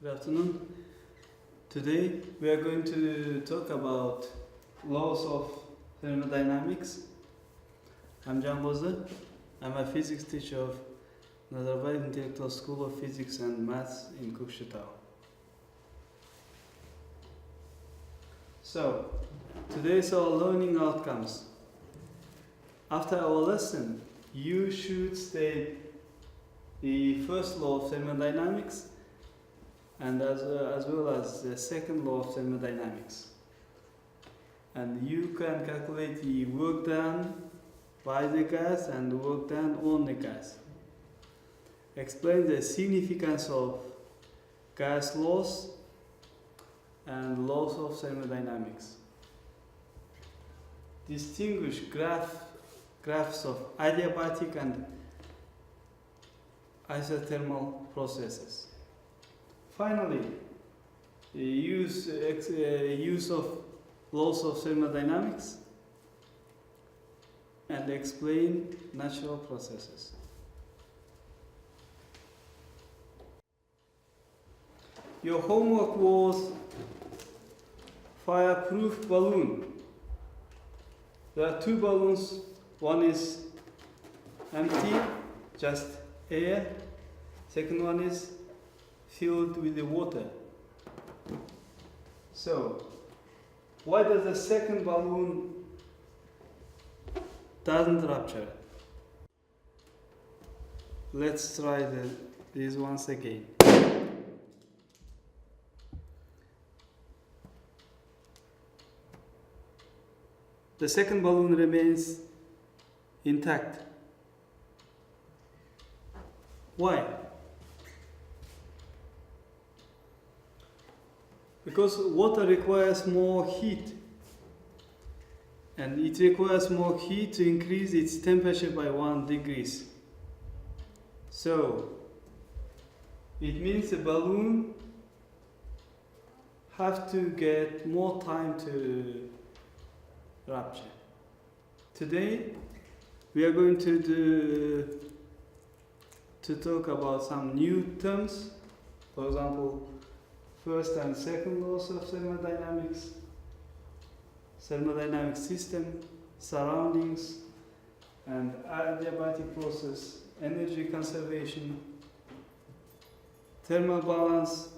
Good afternoon. Today we are going to talk about laws of thermodynamics. I'm Can Bozu. I'm a physics teacher of Oңғарбай Intellectual School of Physics and Maths in Kokshetau. So, today's our learning outcomes. After our lesson, you should state the first law of thermodynamics and as well as the second law of thermodynamics. And you can calculate the work done by the gas and work done on the gas. Explain the significance of gas laws and laws of thermodynamics. Distinguish graphs of adiabatic and isothermal processes. Finally, use of laws of thermodynamics and explain natural processes. Your homework was fireproof balloon. There are two balloons. One is empty, just air. Second one is filled with the water. So, why does the second balloon doesn't rupture? Let's try this once again. The second balloon remains intact. Why? Because water requires more heat, and it requires more heat to increase its temperature by 1 degree. So, it means the balloon have to get more time to rupture. Today, we are going to talk about some new terms. For example, first and second laws of thermodynamics, thermodynamic system, surroundings, and adiabatic process, energy conservation, thermal balance,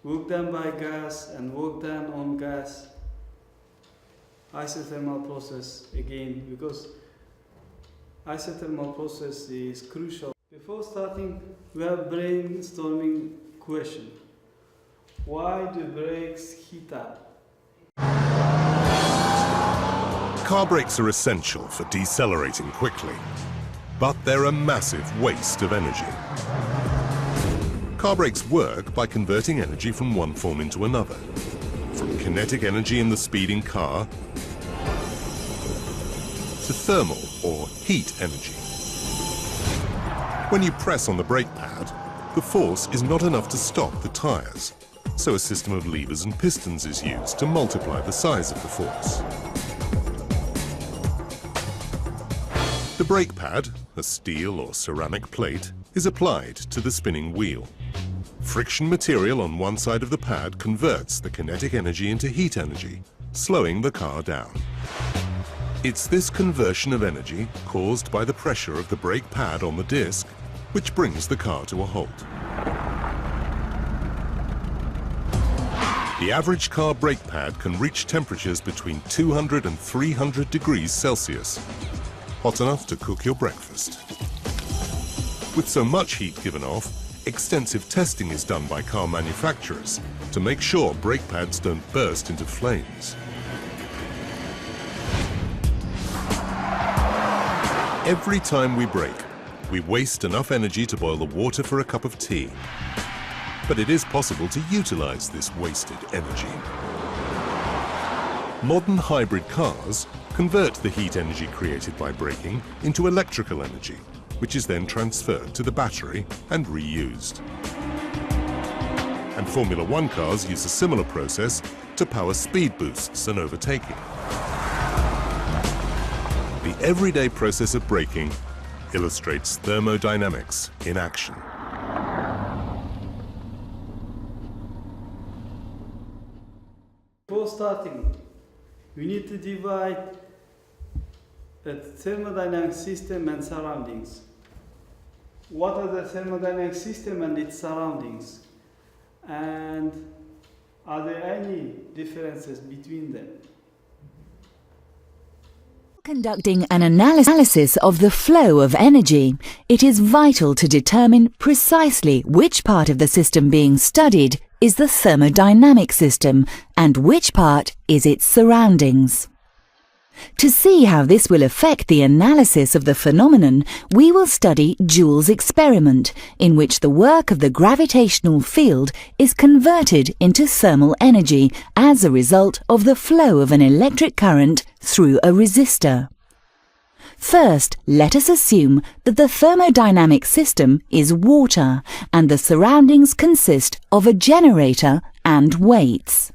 work done by gas and work done on gas, isothermal process again, because isothermal process is crucial. Before starting, we have a brainstorming question. Why do brakes heat up? Car brakes are essential for decelerating quickly, but they're a massive waste of energy. Car brakes work by converting energy from one form into another, from kinetic energy in the speeding car to thermal or heat energy. When you press on the brake pad, the force is not enough to stop the tyres, so a system of levers and pistons is used to multiply the size of the force. The brake pad, a steel or ceramic plate, is applied to the spinning wheel. Friction material on one side of the pad converts the kinetic energy into heat energy, slowing the car down. It's this conversion of energy, caused by the pressure of the brake pad on the disc, which brings the car to a halt. The average car brake pad can reach temperatures between 200 and 300 degrees Celsius, hot enough to cook your breakfast. With so much heat given off, extensive testing is done by car manufacturers to make sure brake pads don't burst into flames. Every time we brake, we waste enough energy to boil the water for a cup of tea. But it is possible to utilize this wasted energy. Modern hybrid cars convert the heat energy created by braking into electrical energy, which is then transferred to the battery and reused. And Formula One cars use a similar process to power speed boosts and overtaking. The everyday process of braking illustrates thermodynamics in action. before starting, we need to divide a thermodynamic system and surroundings. What are the thermodynamic system and its surroundings? And are there any differences between them? Conducting an analysis of the flow of energy, it is vital to determine precisely which part of the system being studied is the thermodynamic system and which part is its surroundings. To see how this will affect the analysis of the phenomenon, we will study Joule's experiment, in which the work of the gravitational field is converted into thermal energy as a result of the flow of an electric current through a resistor. First, let us assume that the thermodynamic system is water and the surroundings consist of a generator and weights.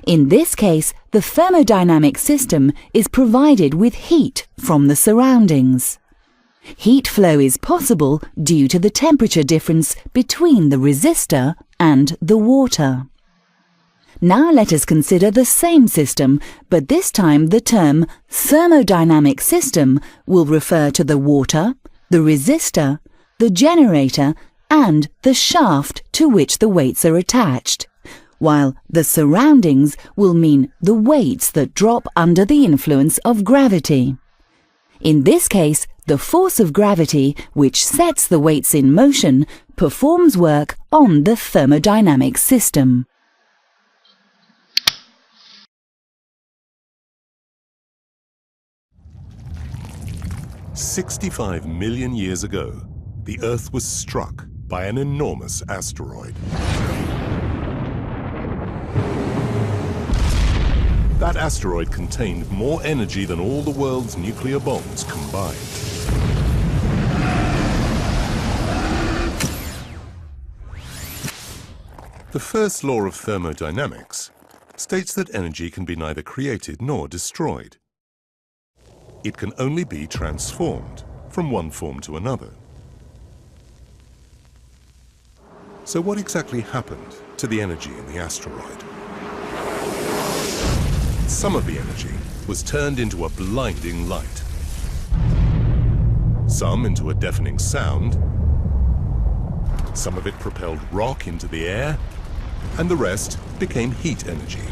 In this case, the thermodynamic system is provided with heat from the surroundings. Heat flow is possible due to the temperature difference between the resistor and the water. Now let us consider the same system, but this time the term thermodynamic system will refer to the water, the resistor, the generator, and the shaft to which the weights are attached, while the surroundings will mean the weights that drop under the influence of gravity. In this case, the force of gravity, which sets the weights in motion, performs work on the thermodynamic system. "65 million years ago, the Earth was struck by an enormous asteroid. That asteroid contained more energy than all the world's nuclear bombs combined. The first law of thermodynamics states that energy can be neither created nor destroyed. It can only be transformed from one form to another. So what exactly happened to the energy in the asteroid? Some of the energy was turned into a blinding light, some into a deafening sound, some of it propelled rock into the air, and the rest became heat energy.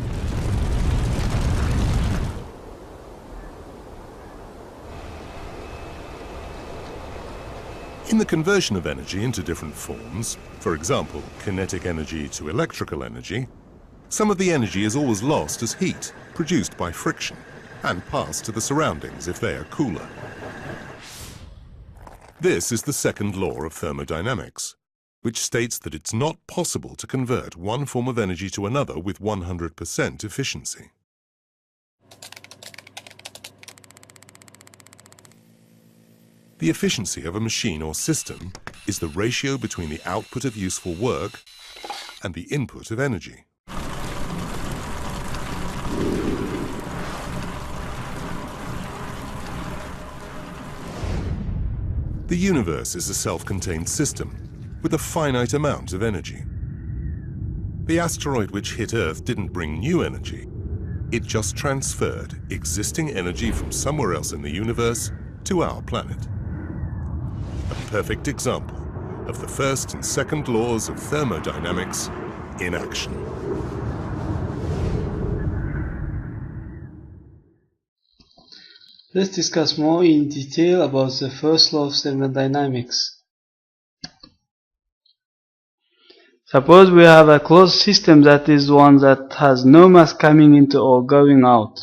In the conversion of energy into different forms, for example, kinetic energy to electrical energy, some of the energy is always lost as heat produced by friction and passed to the surroundings if they are cooler. This is the second law of thermodynamics, which states that it's not possible to convert one form of energy to another with 100% efficiency. The efficiency of a machine or system is the ratio between the output of useful work and the input of energy. The universe is a self-contained system with a finite amount of energy. The asteroid which hit Earth didn't bring new energy. It just transferred existing energy from somewhere else in the universe to our planet. A perfect example of the first and second laws of thermodynamics in action. Let's discuss more in detail about the first law of thermodynamics. Suppose we have a closed system, that is one that has no mass coming into or going out.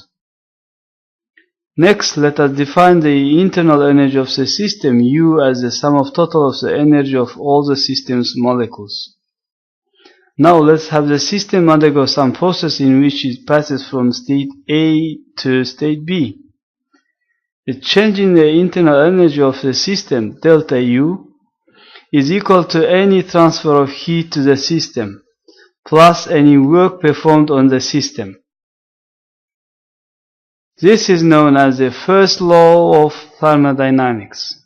Next, let us define the internal energy of the system, U, as the sum of total of the energy of all the system's molecules. Now let's have the system undergo some process in which it passes from state A to state B. The change in the internal energy of the system, delta U, is equal to any transfer of heat to the system, plus any work performed on the system. This is known as the first law of thermodynamics.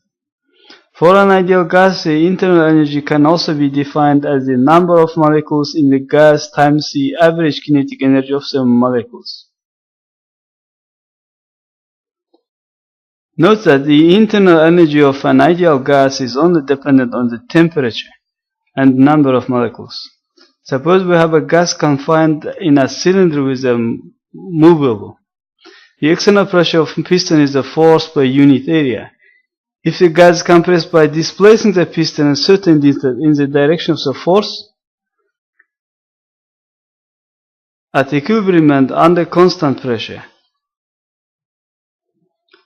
For an ideal gas, the internal energy can also be defined as the number of molecules in the gas times the average kinetic energy of the molecules. Note that the internal energy of an ideal gas is only dependent on the temperature and number of molecules. Suppose we have a gas confined in a cylinder with a movable. The external pressure of the piston is the force per unit area. If the gas is compressed by displacing the piston a certain distance in the direction of the force, at equilibrium and under constant pressure,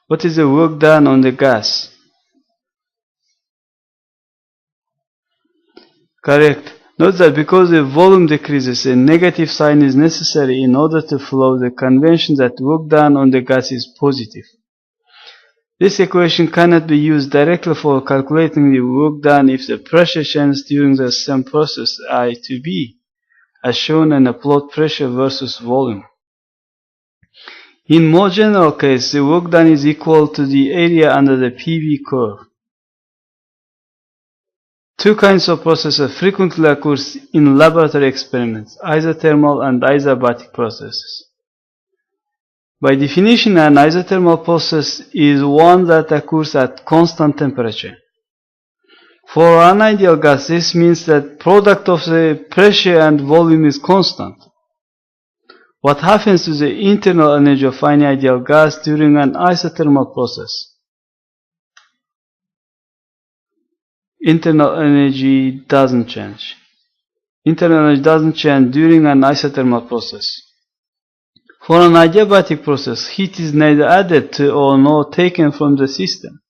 what is the work done on the gas? Correct. Note that because the volume decreases, a negative sign is necessary in order to follow the convention that work done on the gas is positive. This equation cannot be used directly for calculating the work done if the pressure changes during the same process I to B, as shown in a plot pressure versus volume. In more general case, the work done is equal to the area under the PV curve. Two kinds of processes frequently occur in laboratory experiments, isothermal and isobatic processes. By definition, an isothermal process is one that occurs at constant temperature. For an ideal gas, this means that product of the pressure and volume is constant. What happens to the internal energy of an ideal gas during an isothermal process? Internal energy doesn't change. Internal energy doesn't change during an isothermal process. For an adiabatic process, heat is neither added to or nor taken from the system.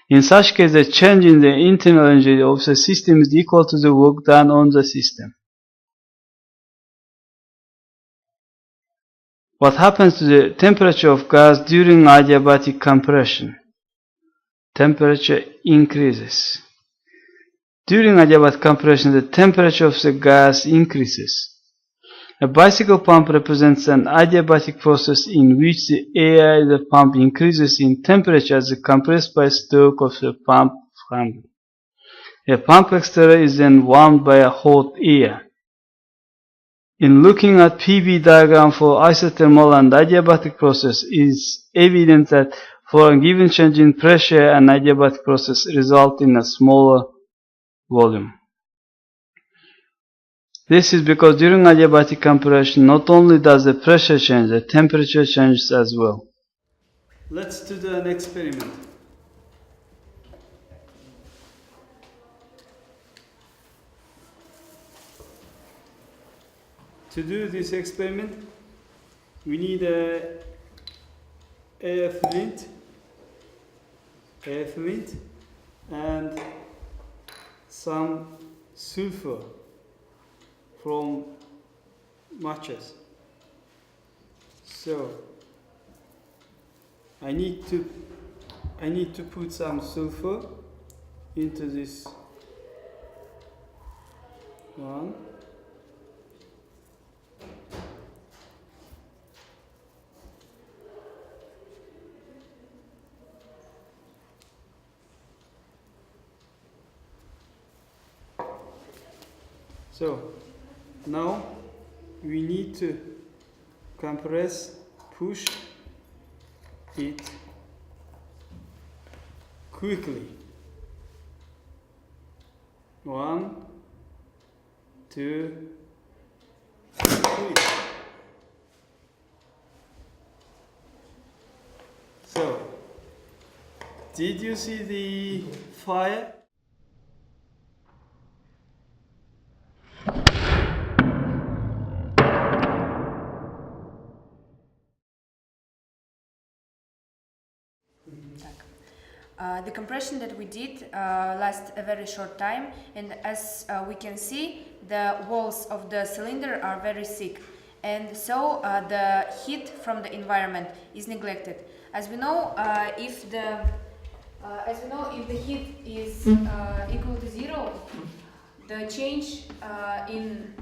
In such case, the change in the internal energy of the system is equal to the work done on the system. What happens to the temperature of gas during adiabatic compression? Temperature increases. During adiabatic compression, the temperature of the gas increases. A bicycle pump represents an adiabatic process in which the air in the pump increases in temperature as compressed by stroke of the pump handle. A pump exterior is then warmed by a hot air. In looking at PV diagram for isothermal and adiabatic process, it is evident that for a given change in pressure, an adiabatic process results in a smaller volume. This is because during adiabatic compression, not only does the pressure change, the temperature changes as well. Let's do an experiment. To do this experiment, we need a air flint, and some sulfur from matches. So I need to put some sulfur into this one. So now we need to push it quickly. 1, 2, 3. So, did you see the fire? The compression that we did lasts a very short time, and as we can see, the walls of the cylinder are very thick, and so the heat from the environment is neglected. As we know, if the heat is equal to 0, the change in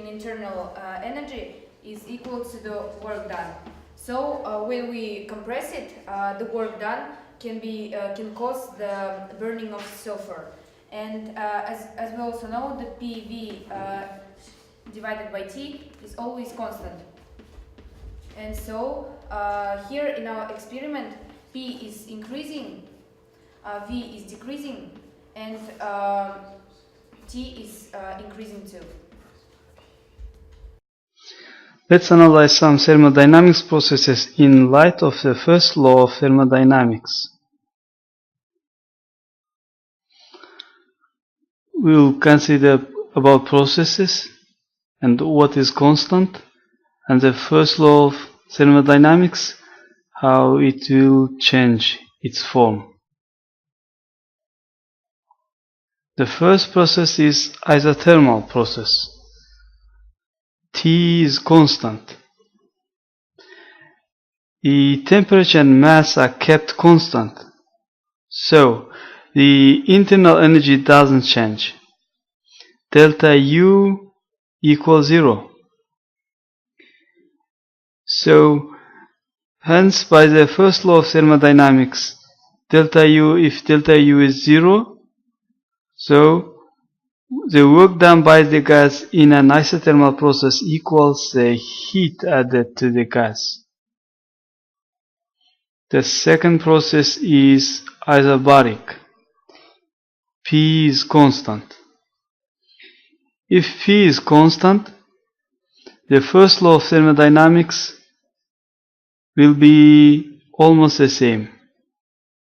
internal energy is equal to the work done. So when we compress it, the work done can cause the burning of sulfur. And as we also know, the PV divided by T is always constant. And so here in our experiment, P is increasing, V is decreasing, and T is increasing too. Let's analyze some thermodynamics processes in light of the first law of thermodynamics. We'll consider about processes and what is constant, and the first law of thermodynamics, how it will change its form. The first process is isothermal process. T is constant. The temperature and mass are kept constant, so the internal energy doesn't change. Delta U equals 0. So hence, by the first law of thermodynamics, delta U, if delta U is 0, so the work done by the gas in an isothermal process equals the heat added to the gas. The second process is isobaric. P is constant. If P is constant, the first law of thermodynamics will be almost the same.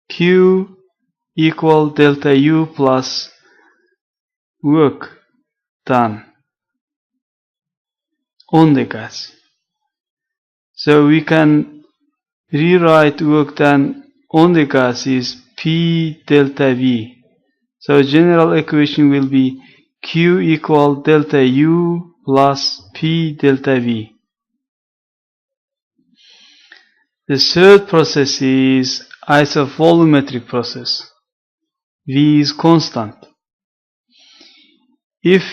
Q equal delta U plus work done on the gas. So we can rewrite work done on the gas is P delta V. So general equation will be Q equal delta U plus P delta V. The third process is isovolumetric process. V is constant. If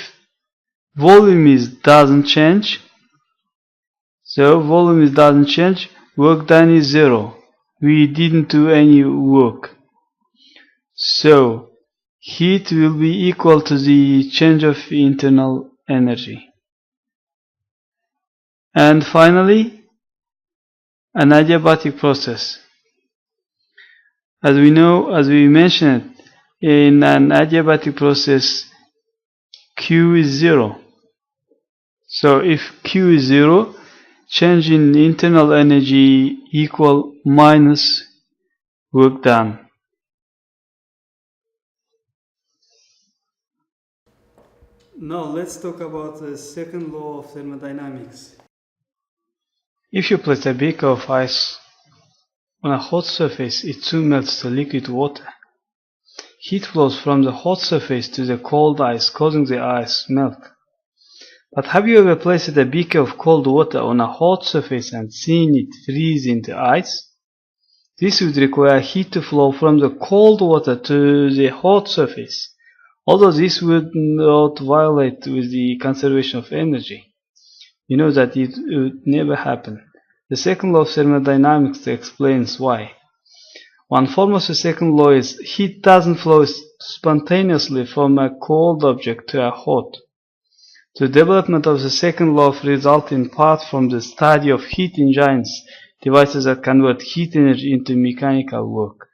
volume doesn't change, work done is 0. We didn't do any work. So heat will be equal to the change of internal energy. And finally, an adiabatic process. As we mentioned, in an adiabatic process, Q is 0. So if Q is 0, change in internal energy equal minus work done. Now let's talk about the second law of thermodynamics. If you place a beaker of ice on a hot surface, it soon melts to liquid water. Heat flows from the hot surface to the cold ice, causing the ice to melt. But have you ever placed a beaker of cold water on a hot surface and seen it freeze into ice? This would require heat to flow from the cold water to the hot surface, although this would not violate with the conservation of energy. You know that it would never happen. The second law of thermodynamics explains why. One form of the second law is heat doesn't flow spontaneously from a cold object to a hot. The development of the second law results in part from the study of heat engines, devices that convert heat energy into mechanical work.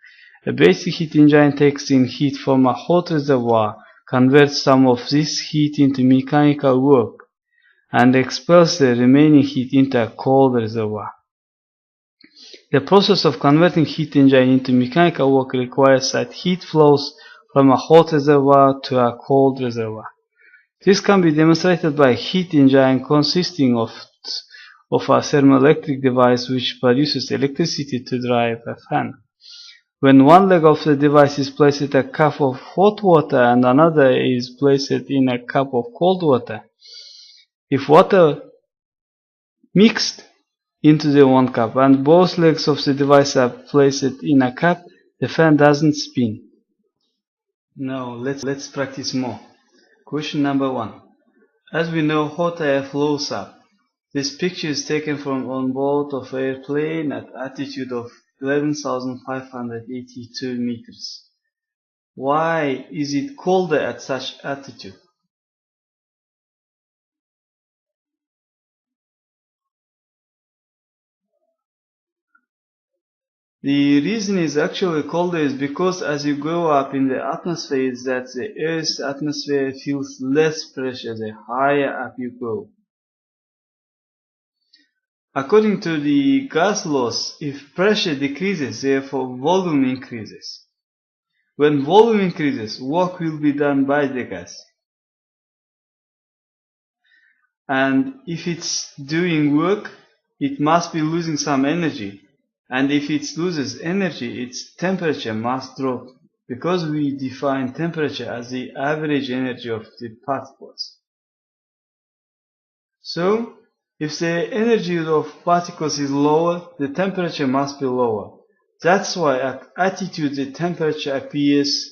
A basic heat engine takes in heat from a hot reservoir, converts some of this heat into mechanical work, and expels the remaining heat into a cold reservoir. The process of converting heat engine into mechanical work requires that heat flows from a hot reservoir to a cold reservoir. This can be demonstrated by a heat engine consisting of a thermoelectric device which produces electricity to drive a fan. When one leg of the device is placed in a cup of hot water and another is placed in a cup of cold water, if water mixed into the one cup and both legs of the device are placed in a cup, the fan doesn't spin. Now let's practice more. Question number 1. As we know, hot air flows up. This picture is taken from on board of airplane at altitude of 11,582 meters. Why is it colder at such altitude? The reason is actually colder is because as you go up in the atmosphere is that the Earth's atmosphere feels less pressure the higher up you go. According to the gas laws, if pressure decreases, therefore volume increases. When volume increases, work will be done by the gas. And if it's doing work, it must be losing some energy. And if it loses energy, its temperature must drop, because we define temperature as the average energy of the particles. So, if the energy of particles is lower, the temperature must be lower. That's why at altitude the temperature appears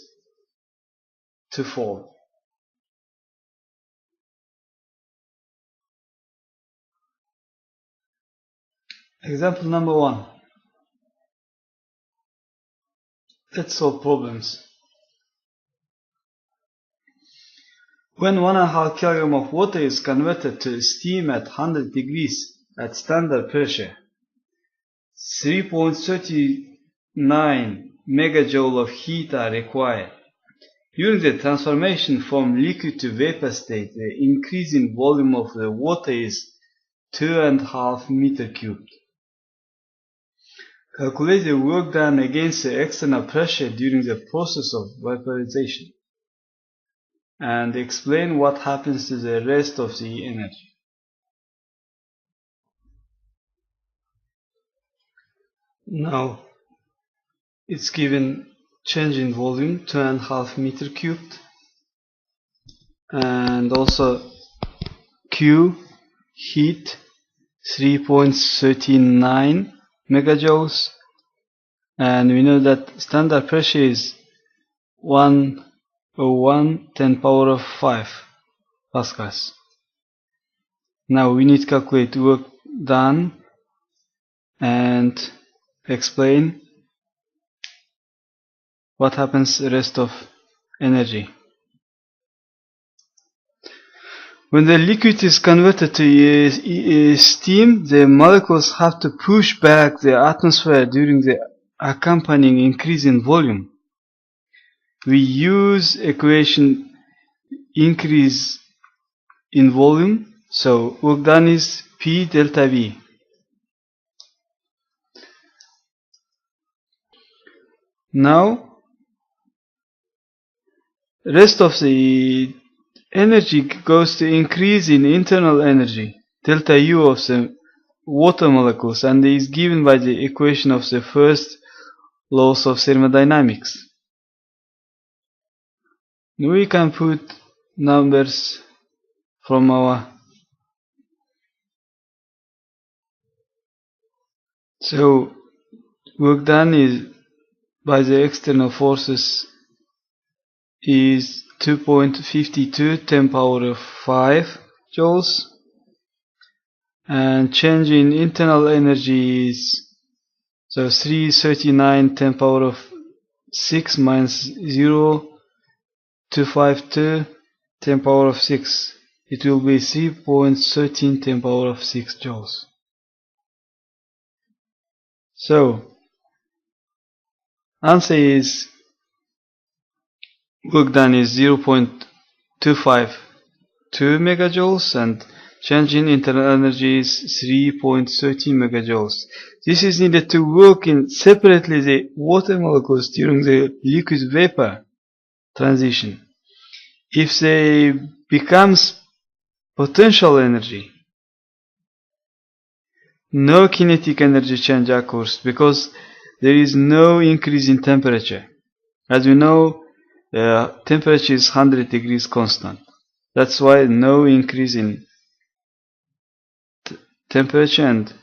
to fall. Example number 1. Let's solve problems. When 1.5 kg of water is converted to steam at 100 degrees at standard pressure, 3.39 megajoule of heat are required. During the transformation from liquid to vapor state, the increase in volume of the water is 2.5 meter cubed. Calculate the work done against the external pressure during the process of vaporization, and explain what happens to the rest of the energy. Now, it's given change in volume 2.5 meter cubed, and also Q, heat 3.39 megajoules, and we know that standard pressure is 101 10 power of 5 pascals. Now we need to calculate work done and explain what happens to the rest of energy. When the liquid is converted to steam, the molecules have to push back the atmosphere during the accompanying increase in volume. We use equation increase in volume, so work done is P delta V. Now, rest of the energy goes to increase in internal energy, delta U of the water molecules, and is given by the equation of the first laws of thermodynamics. We can put numbers from our... So, work done is by the external forces is 2.52 10 power of 5 joules, and change in internal energy is 339 10 power of 6 minus 0.252 10 power of 6. It will be 3.13 10 power of 6 joules. So, answer is work done is 0.252 megajoules, and change in internal energy is 3.13 megajoules. This is needed to work in separately the water molecules during the liquid vapor transition. If they becomes potential energy, no kinetic energy change occurs because there is no increase in temperature. As we know, temperature is 100 degrees constant. That's why no increase in temperature and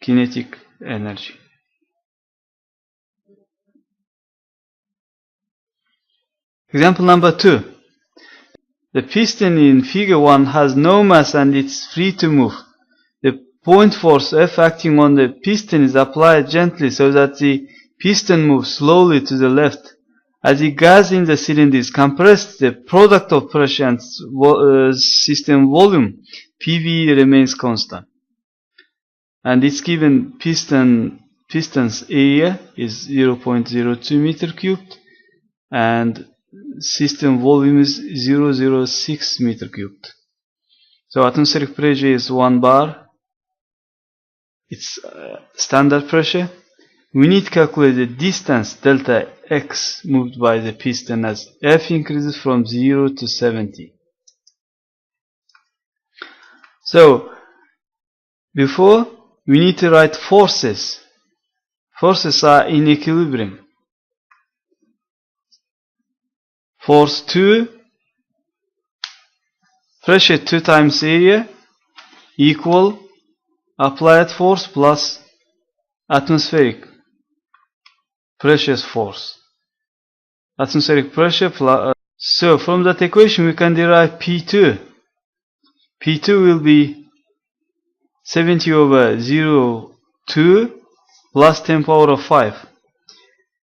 kinetic energy. Example number 2. The piston in figure 1 has no mass and it's free to move. The point force F acting on the piston is applied gently so that the piston moves slowly to the left. As the gas in the cylinder is compressed, the product of pressure and system volume, PV, remains constant. And it's given piston's area is 0.02 meter cubed and system volume is 0.06 meter cubed. So atmospheric pressure is 1 bar. It's standard pressure. We need to calculate the distance delta x moved by the piston as F increases from 0 to 70. So before we need to write forces. Forces are in equilibrium. Force 2, pressure 2 times area equal applied force plus atmospheric pressure force. Atmospheric pressure plus. So from that equation we can derive P2. P2 will be 70 over 0.2 plus 10 power of 5.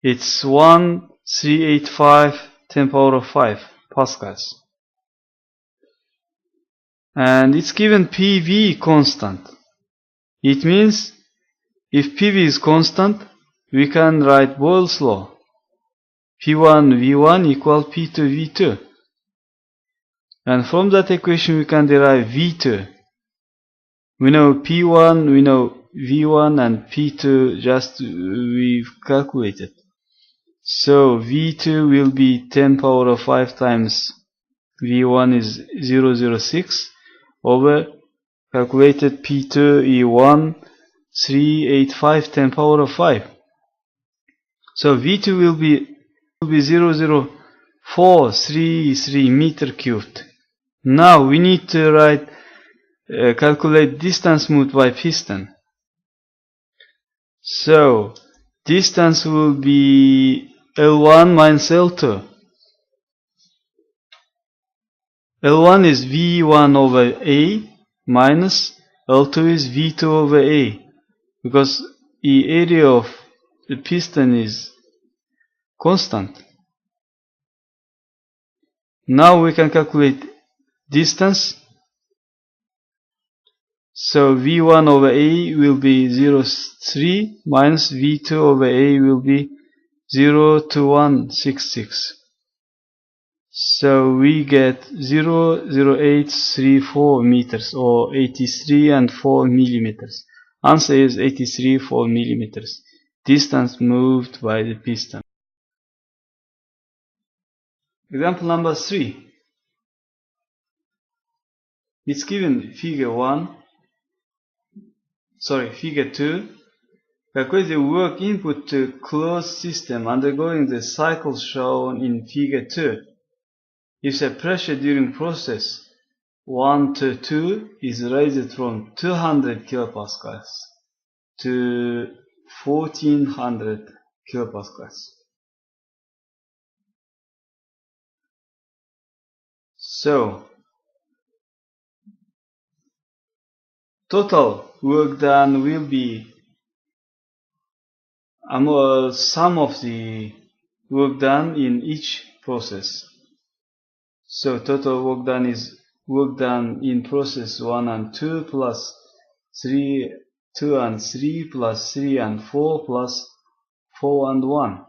It's 1385 10 power of 5 pascals. And it's given PV constant. It means if PV is constant, we can write Boyle's law. P1 V1 equal P2 V2. And from that equation we can derive V2. We know P1, we know V1, and P2 just we've calculated. So V2 will be 10 power of 5 times V1 is 0.06 over calculated P2 E1 385 10 power of 5. So V2 will be 0.0433 meter cubed. Now we need to write calculate distance moved by piston. So distance will be L1 minus L2. L1 is V1 over A minus L2 is V2 over A, because the area of the piston is constant. Now we can calculate distance. So V1 over A will be 0.3 minus V2 over A will be 0.2166. So we get 0.0834 meters or 83.4 millimeters. Answer is 83.4 millimeters. Distance moved by the piston. Example number 3. It's given figure 2. Calculate the work input to closed system undergoing the cycle shown in figure 2. If the pressure during process 1 to 2 is raised from 200 kilopascals to 1400 kilopascals. So total work done will be sum of the work done in each process. So total work done is work done in process 1 and 2 plus 2 and 3 plus 3 and 4 plus 4 and 1.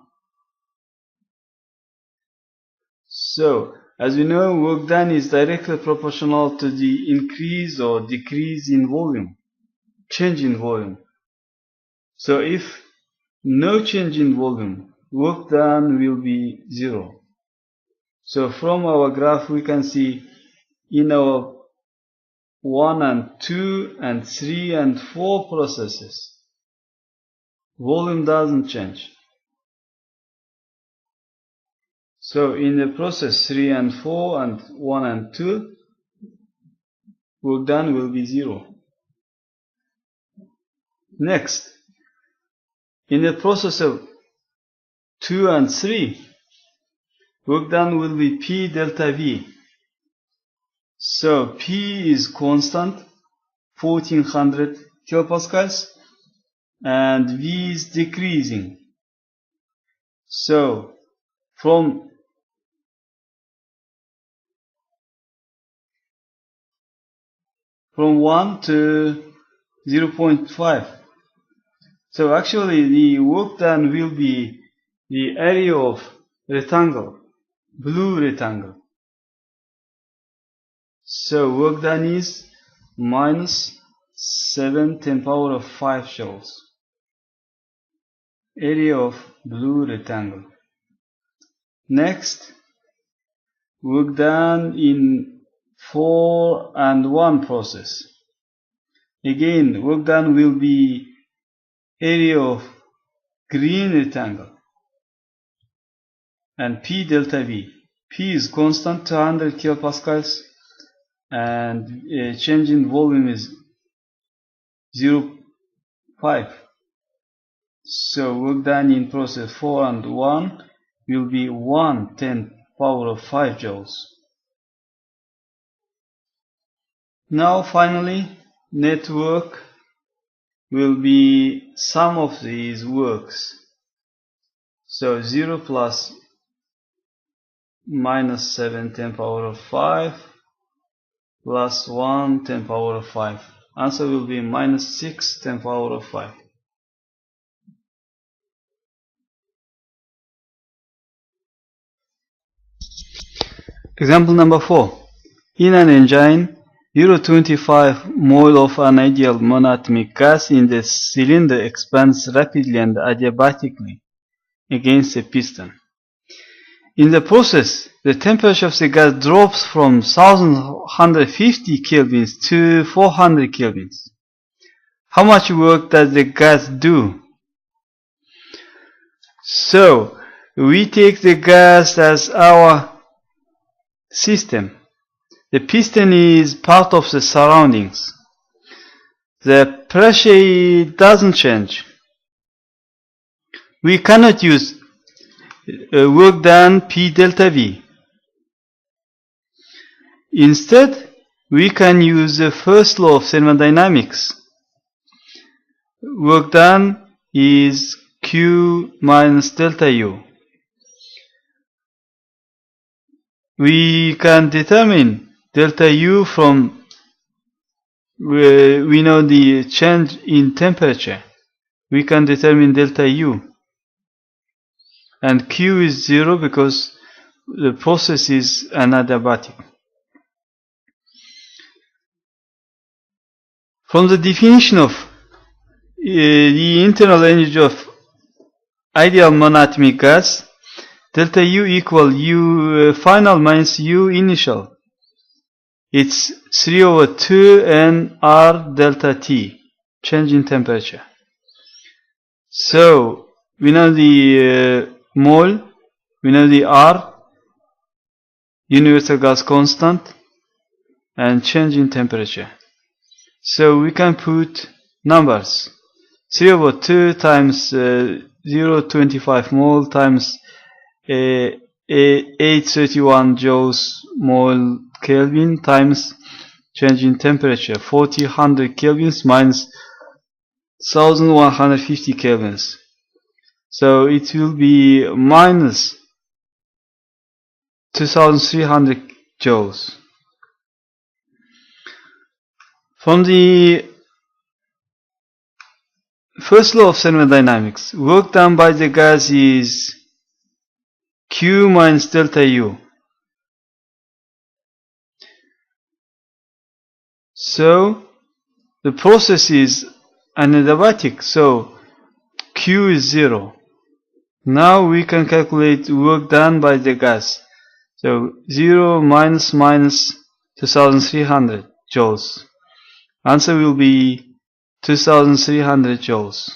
So as we know, work done is directly proportional to the increase or decrease in volume, change in volume. So if no change in volume, work done will be 0. So from our graph we can see in our 1 and 2 and 3 and 4 processes, volume doesn't change. So in the process 3 and 4 and 1 and 2, work done will be 0. Next, in the process of 2 and 3, work done will be P delta V. So P is constant, 1400 kilopascals, and V is decreasing. So from from 1 to 0.5. So actually the work done will be the area of rectangle, blue rectangle. So work done is minus 7 10 power of 5 joules. Area of blue rectangle. Next, work done in 4 and 1 process. Again, work done will be area of green rectangle and P delta V. P is constant 200 kilopascals and change in volume is 0.5. So work done in process 4 and 1 will be 1 10 power of 5 joules. Now finally, net work will be sum of these works. So 0 plus minus 7 10 power of 5 plus 1 10 power of 5. Answer will be minus 6 10 power of 5. Example number 4. In an engine, 0.25 mole of an ideal monatomic gas in the cylinder expands rapidly and adiabatically against a piston. In the process, the temperature of the gas drops from 1150 kelvins to 400 kelvins. How much work does the gas do? So, we take the gas as our system. The piston is part of the surroundings. The pressure doesn't change. We cannot use work done P delta V. Instead, we can use the first law of thermodynamics. Work done is Q minus delta U. We can determine delta U from we know the change in temperature. We can determine delta U. And Q is 0 because the process is adiabatic. From the definition of the internal energy of ideal monatomic gas, delta U equal U final minus U initial. It's 3 over 2 N R delta T, change in temperature. So, we know the mole, we know the R, universal gas constant, and change in temperature. So, we can put numbers. 3 over 2 times 0.25 mole times 831 joules mole Kelvin times change in temperature 4000 kelvins minus 1150 kelvins. So it will be minus 2300 joules. From the first law of thermodynamics, work done by the gas is Q minus delta U. So the process is adiabatic, so Q is 0. Now we can calculate work done by the gas. So 0 minus 2300 joules. Answer will be 2300 joules.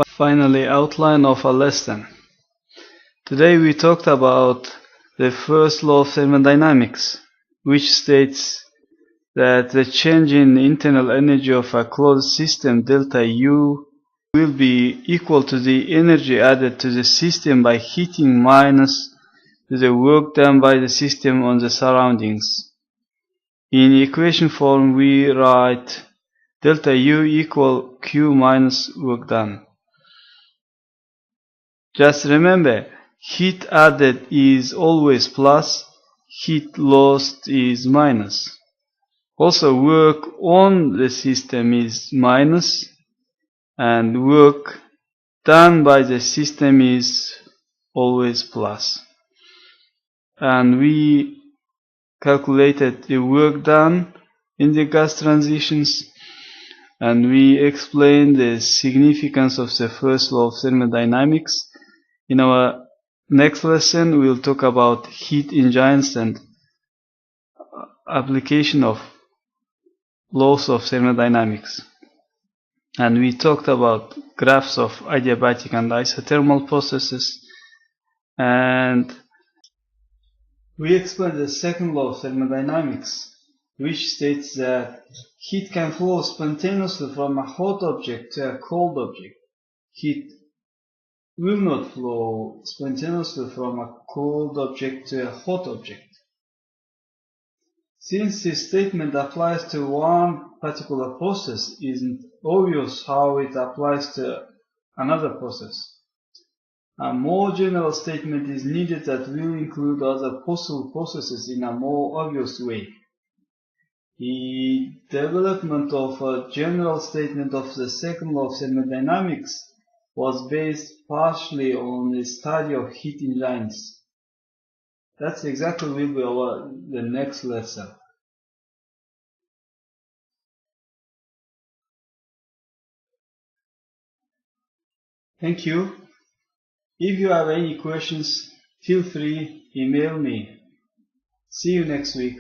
Finally, outline of a lesson. Today we talked about the first law of thermodynamics, which states that the change in internal energy of a closed system delta U will be equal to the energy added to the system by heating minus the work done by the system on the surroundings. In equation form we write delta U equal Q minus work done. Just remember, heat added is always plus, heat lost is minus. Also, work on the system is minus, and work done by the system is always plus. And we calculated the work done in the gas transitions, and we explained the significance of the first law of thermodynamics. In our next lesson, we'll talk about heat engines and application of laws of thermodynamics. And we talked about graphs of adiabatic and isothermal processes, and we explained the second law of thermodynamics, which states that heat can flow spontaneously from a hot object to a cold object. Heat will not flow spontaneously from a cold object to a hot object. Since this statement applies to one particular process, it isn't obvious how it applies to another process. A more general statement is needed that will include other possible processes in a more obvious way. The development of a general statement of the second law of thermodynamics was based partially on the study of heat engines. That's exactly will be the next lesson. Thank you. If you have any questions, feel free, email me. See you next week.